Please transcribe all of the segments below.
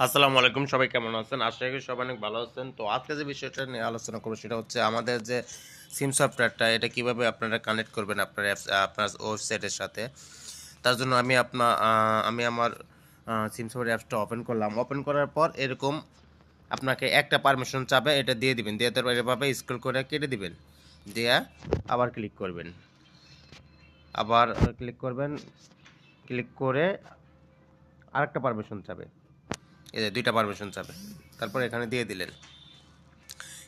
আসসালামু আলাইকুম, সবাই কেমন আছেন? আশা করি সবাই অনেক ভালো আছেন। তো আজকে যে বিষয়টা নিয়ে আলোচনা করব সেটা হচ্ছে আমাদের যে সিম সফটওয়্যারটা এটা কিভাবে আপনারা কানেক্ট করবেন আপনার অ্যাপস আপনার ওয়েবসাইটের সাথে। তার জন্য আমি আমার সিম সফটওয়্যার অ্যাপসটা ওপেন করলাম। ওপেন করার পর এরকম আপনাকে একটা পারমিশন চাবে, এটা দিয়ে দিবেন। দিয়ে তারপর এভাবে স্ক্রল করে কেটে দিবেন। দিয়ে আবার ক্লিক করবেন। আবার ক্লিক করবেন। ক্লিক করে আরেকটা পারমিশন চাবে। এই যে ২টা পারমিশন চাবে। তারপর এখানে দিয়ে দিলেন।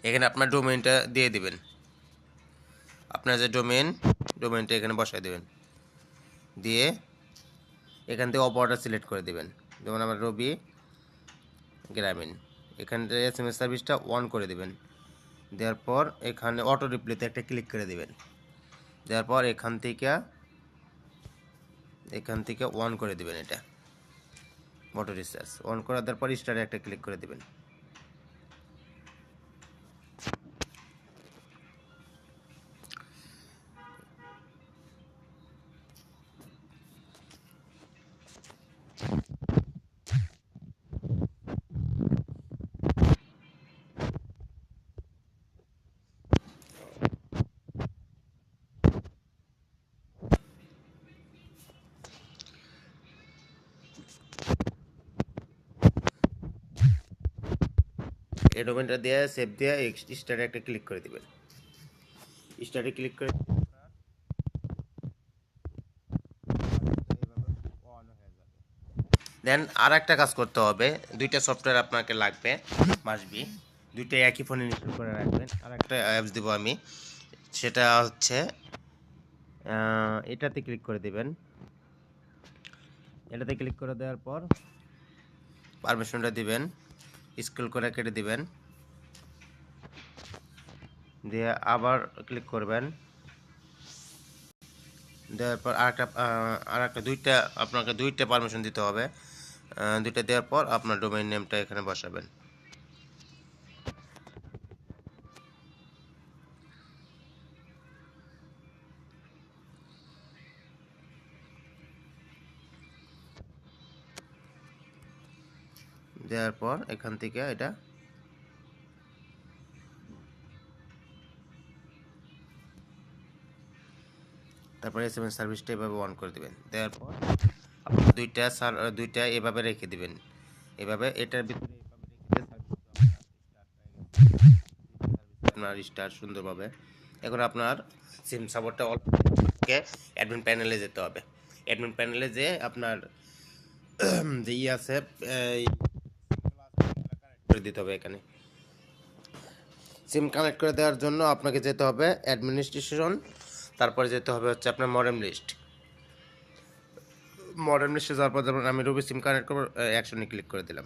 এখানে আপনার ডোমেইনটা দিয়ে দিবেন। আপনার যে ডোমেইনটা এখানে বসায় দেবেন। দিয়ে এখান থেকে অপারেটর সিলেক্ট করে দিবেন। যেমন আমার রবি গ্রামীণ। এখান থেকে এসএমএস সার্ভিসটা অন করে দিবেন। দেওয়ার পর এখানে অটো রিপ্লেতে একটা ক্লিক করে দিবেন। দেওয়ার পর এখান থেকে অন করে দিবেন এটা অটো রিচার্জ। অন করে দেওয়ার পর স্টারে একটা ক্লিক করে দিবেন। এই ডোমেইনটা দিয়ে সেভ দিয়ে স্টারে একটা ক্লিক করে দিবেন। স্টারে ক্লিক করে দেন আর একটা কাজ করতে হবে। ২টা সফটওয়্যার আপনাকে লাগবে, মাসবি। ২টাই একই ফোনে ইনস্টল করে রাখবেন। আর একটা অ্যাপস দিব আমি, সেটা হচ্ছে এটাতে ক্লিক করে দিবেন। এটাতে ক্লিক করে দেওয়ার পর পারমিশনটা দিবেন, স্ক্রল করে কেটে দিবেন। দিয়ে আবার ক্লিক করবেন। দেওয়ার পর আরেকটা আপনাকে ২টা পারমিশন দিতে হবে। ২টা দেওয়ার পর আপনার ডোমেইন নেমটা এখানে বসাবেন। দেওয়ার পর এখান থেকে এটা তারপরে এসএমএস সার্ভিসটা এভাবে অন করে দিবেন। দেওয়ার পর আপনার ২টা এভাবে রেখে দিবেন। এভাবে এটার ভিতরে আপনার স্টার সুন্দরভাবে। এখন আপনার সিম সাপোর্টটা অল্পকে অ্যাডমিন প্যানেলে যেতে হবে। অ্যাডমিন প্যানেলে যেয়ে আপনার যে আছে করে দিতে হবে। এখানে সিম কানেক্ট করে দেওয়ার জন্য আপনাকে যেতে হবে অ্যাডমিনিস্ট্রেশন, তারপরে যেতে হবে হচ্ছে আপনার মডেম লিস্টে যাওয়ার পর যেমন আমি রবি সিম কানেক্ট করবো, অ্যাকশনে ক্লিক করে দিলাম।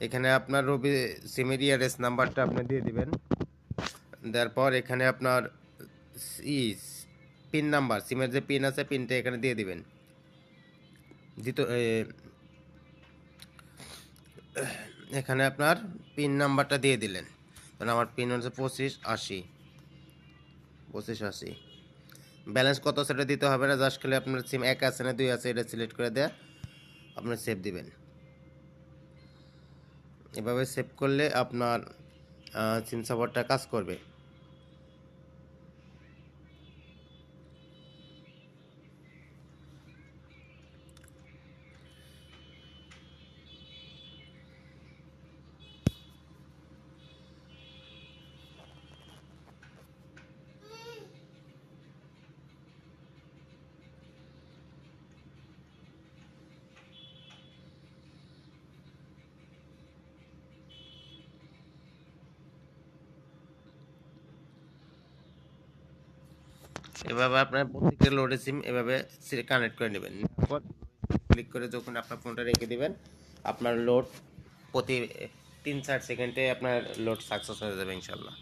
এখানে আপনার রবি সিমের ইয়ারএস নাম্বারটা আপনি দিয়ে দিবেন। দেওয়ার পর এখানে আপনার পিন নাম্বার, সিমের যে পিন আছে পিনটা এখানে দিয়ে দিবেন। এখানে আপনার পিন নাম্বারটা দিয়ে দিলেন। কারণ আমার পিন হচ্ছে 2580। ব্যালেন্স কত সেটা দিতে হবে না, জাস্ট খালি আপনার সিম ১ আছে না ২ আছে এটা সিলেক্ট করে দেয়া আপনার সেভ দিবেন। এভাবে সেভ করলে আপনার সিম সাপোর্টটা কাজ করবে। এভাবে আপনার প্রত্যেকটা লোডে সিম এভাবে কানেক্ট করে নেবেন। তারপর ক্লিক করে যখন আপনার ফোনটা রেখে দিবেন, আপনার লোড প্রতি ৩-৪ সেকেন্ডে আপনার লোড সাকসেস হয়ে যাবে ইনশাল্লাহ।